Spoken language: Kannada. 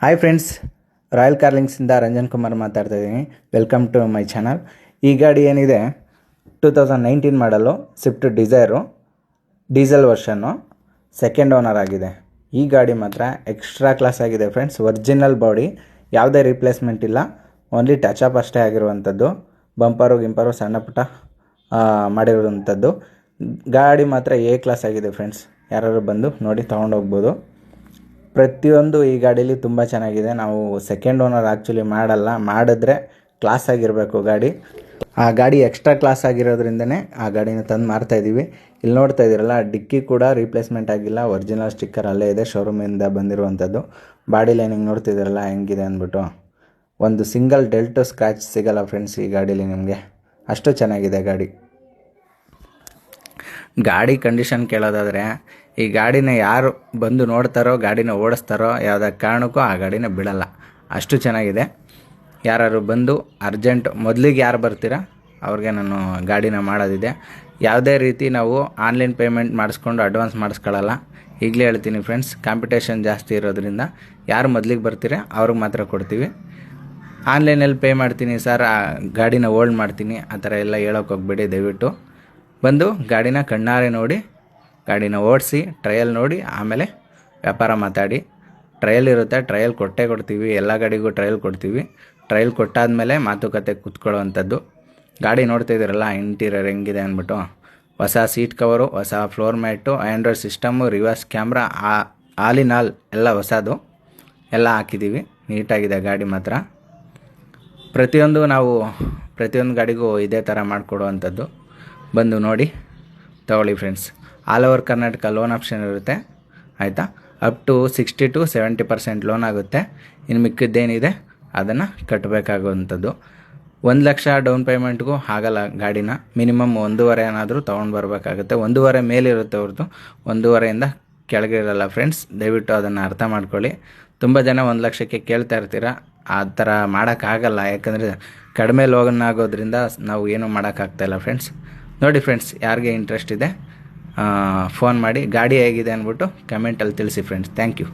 ಹಾಯ್ ಫ್ರೆಂಡ್ಸ್, ರಾಯಲ್ ಕಾರ್ಲಿಂಗ್ಸಿಂದ ರಂಜನ್ ಕುಮಾರ್ ಮಾತಾಡ್ತಾ ಇದ್ದೀನಿ. Welcome to my channel. ಈ ಗಾಡಿ ಏನಿದೆ 2019 ಮಾಡಲು ಸ್ವಿಫ್ಟ್ ಡಿಸೈರು ಡೀಸೆಲ್ ವರ್ಷನ್ನು, ಸೆಕೆಂಡ್ ಓನರ್ ಆಗಿದೆ. ಈ ಗಾಡಿ ಮಾತ್ರ ಎಕ್ಸ್ಟ್ರಾ ಕ್ಲಾಸ್ ಆಗಿದೆ ಫ್ರೆಂಡ್ಸ್. ಒರಿಜಿನಲ್ ಬಾಡಿ, ಯಾವುದೇ ರೀಪ್ಲೇಸ್ಮೆಂಟ್ ಇಲ್ಲ, ಓನ್ಲಿ ಟಚಪ್ ಅಷ್ಟೇ ಆಗಿರುವಂಥದ್ದು. ಬಂಪರು ಗಿಂಪರು ಸಣ್ಣ ಪುಟ್ಟ ಮಾಡಿರುವಂಥದ್ದು. ಗಾಡಿ ಮಾತ್ರ ಎ ಕ್ಲಾಸ್ ಆಗಿದೆ ಫ್ರೆಂಡ್ಸ್. ಯಾರಾದ್ರು ಬಂದು ನೋಡಿ ತೊಗೊಂಡೋಗ್ಬೋದು. ಪ್ರತಿಯೊಂದು ಈ ಗಾಡೀಲಿ ತುಂಬ ಚೆನ್ನಾಗಿದೆ. ನಾವು ಸೆಕೆಂಡ್ ಓನರ್ ಆ್ಯಕ್ಚುಲಿ ಮಾಡಿದ್ರೆ ಕ್ಲಾಸ್ ಆಗಿರಬೇಕು ಗಾಡಿ. ಆ ಗಾಡಿ ಎಕ್ಸ್ಟ್ರಾ ಕ್ಲಾಸ್ ಆಗಿರೋದ್ರಿಂದನೇ ಆ ಗಾಡಿನ ತಂದು ಮಾರ್ತಾಯಿದ್ದೀವಿ. ಇಲ್ಲಿ ನೋಡ್ತಾ ಇದ್ದೀರಲ್ಲ, ಡಿಕ್ಕಿ ಕೂಡ ರೀಪ್ಲೇಸ್ಮೆಂಟ್ ಆಗಿಲ್ಲ, ಒರಿಜಿನಲ್ ಸ್ಟಿಕ್ಕರ್ ಅಲ್ಲೇ ಇದೆ, ಶೋರೂಮಿಂದ ಬಂದಿರುವಂಥದ್ದು. ಬಾಡಿ ಲೈನಿಂಗ್ ನೋಡ್ತಿದ್ದೀರಲ್ಲ ಹೆಂಗಿದೆ ಅಂದ್ಬಿಟ್ಟು. ಒಂದು ಸಿಂಗಲ್ ಡೆಲ್ಟು ಸ್ಕ್ರ್ಯಾಚ್ ಸಿಗಲ್ಲ ಫ್ರೆಂಡ್ಸ್ ಈ ಗಾಡೀಲಿ ನಿಮಗೆ, ಅಷ್ಟು ಚೆನ್ನಾಗಿದೆ ಗಾಡಿ. ಗಾಡಿ ಕಂಡೀಷನ್ ಕೇಳೋದಾದರೆ, ಈ ಗಾಡಿನ ಯಾರು ಬಂದು ನೋಡ್ತಾರೋ, ಗಾಡಿನ ಓಡಿಸ್ತಾರೋ, ಯಾವುದೇ ಕಾರಣಕ್ಕೂ ಆ ಗಾಡಿನ ಬಿಡಲ್ಲ, ಅಷ್ಟು ಚೆನ್ನಾಗಿದೆ. ಯಾರು ಬಂದು ಅರ್ಜೆಂಟ್ ಮೊದಲಿಗೆ ಯಾರು ಬರ್ತೀರಾ ಅವ್ರಿಗೆ ನಾನು ಗಾಡಿನ ಮಾಡೋದಿದೆ. ಯಾವುದೇ ರೀತಿ ನಾವು ಆನ್ಲೈನ್ ಪೇಮೆಂಟ್ ಮಾಡಿಸ್ಕೊಂಡು ಅಡ್ವಾನ್ಸ್ ಮಾಡಿಸ್ಕೊಳ್ಳಲ್ಲ. ಈಗಲೇ ಹೇಳ್ತೀನಿ ಫ್ರೆಂಡ್ಸ್, ಕಾಂಪಿಟೇಷನ್ ಜಾಸ್ತಿ ಇರೋದ್ರಿಂದ ಯಾರು ಮೊದಲಿಗೆ ಬರ್ತೀರಾ ಅವ್ರಿಗೆ ಮಾತ್ರ ಕೊಡ್ತೀವಿ. ಆನ್ಲೈನಲ್ಲಿ ಪೇ ಮಾಡ್ತೀನಿ ಸರ್, ಆ ಗಾಡಿನ ಹೋಲ್ಡ್ ಮಾಡ್ತೀನಿ ಆ ಥರ ಎಲ್ಲ ಹೇಳೋಕೆ ಹೋಗ್ಬೇಡಿ. ದಯವಿಟ್ಟು ಬಂದು ಗಾಡಿನ ಕಣ್ಣಾರೆ ನೋಡಿ, ಗಾಡಿನ ಓಡಿಸಿ, ಟ್ರಯಲ್ ನೋಡಿ, ಆಮೇಲೆ ವ್ಯಾಪಾರ ಮಾತಾಡಿ. ಟ್ರಯಲ್ ಇರುತ್ತೆ, ಟ್ರಯಲ್ ಕೊಟ್ಟೇ ಕೊಡ್ತೀವಿ. ಎಲ್ಲ ಗಾಡಿಗೂ ಟ್ರಯಲ್ ಕೊಡ್ತೀವಿ. ಟ್ರಯಲ್ ಕೊಟ್ಟಾದಮೇಲೆ ಮಾತುಕತೆ ಕೂತ್ಕೊಳ್ಳೋವಂಥದ್ದು. ಗಾಡಿ ನೋಡ್ತಾ ಇದ್ದೀರಲ್ಲ ಇಂಟೀರಿಯರ್ ಹೆಂಗಿದೆ ಅಂದ್ಬಿಟ್ಟು. ಹೊಸ ಸೀಟ್ ಕವರು, ಹೊಸ floor mat, Android system, reverse camera, all in all ಎಲ್ಲ ಹೊಸದು ಎಲ್ಲ ಹಾಕಿದ್ದೀವಿ. ನೀಟಾಗಿದೆ ಗಾಡಿ ಮಾತ್ರ. ಪ್ರತಿಯೊಂದು ಗಾಡಿಗೂ ಇದೇ ಥರ ಮಾಡಿಕೊಡುವಂಥದ್ದು. ಬಂದು ನೋಡಿ ತಗೊಳ್ಳಿ friends. All over Karnataka loan option ಇರುತ್ತೆ, ಆಯಿತಾ. ಅಪ್ ಟು 60 to 70% ಲೋನ್ ಆಗುತ್ತೆ. ಇನ್ನು ಮಿಕ್ಕಿದ್ದೇನಿದೆ ಅದನ್ನು ಕಟ್ಟಬೇಕಾಗುವಂಥದ್ದು. 1 ಲಕ್ಷ ಡೌನ್ ಪೇಮೆಂಟ್ಗೂ ಆಗಲ್ಲ ಗಾಡಿನ. ಮಿನಿಮಮ್ 1.5 ಏನಾದರೂ ತೊಗೊಂಡು ಬರಬೇಕಾಗುತ್ತೆ. 1.5 ಮೇಲಿರುತ್ತೆ ಹೊರತು 1.5ಯಿಂದ ಕೆಳಗೆ ಇರಲ್ಲ ಫ್ರೆಂಡ್ಸ್. ದಯವಿಟ್ಟು ಅದನ್ನು ಅರ್ಥ ಮಾಡ್ಕೊಳ್ಳಿ. ತುಂಬ ಜನ 1 ಲಕ್ಷಕ್ಕೆ ಕೇಳ್ತಾ ಇರ್ತೀರ, ಆ ಥರ ಮಾಡೋಕ್ಕಾಗಲ್ಲ. ಯಾಕಂದರೆ ಕಡಿಮೆ ಲೋನ್ ಆಗೋದ್ರಿಂದ ನಾವು ಏನೂ ಮಾಡೋಕ್ಕಾಗ್ತಾಯಿಲ್ಲ ಫ್ರೆಂಡ್ಸ್. ನೋಡಿ ಫ್ರೆಂಡ್ಸ್, ಯಾರಿಗೆ ಇಂಟ್ರೆಸ್ಟ್ ಇದೆ ಫೋನ್ ಮಾಡಿ, ಗಾಡಿ ಹೇಗಿದೆ ಅಂದ್ಬಿಟ್ಟು ಕಮೆಂಟಲ್ಲಿ ತಿಳಿಸಿ ಫ್ರೆಂಡ್ಸ್. Thank you.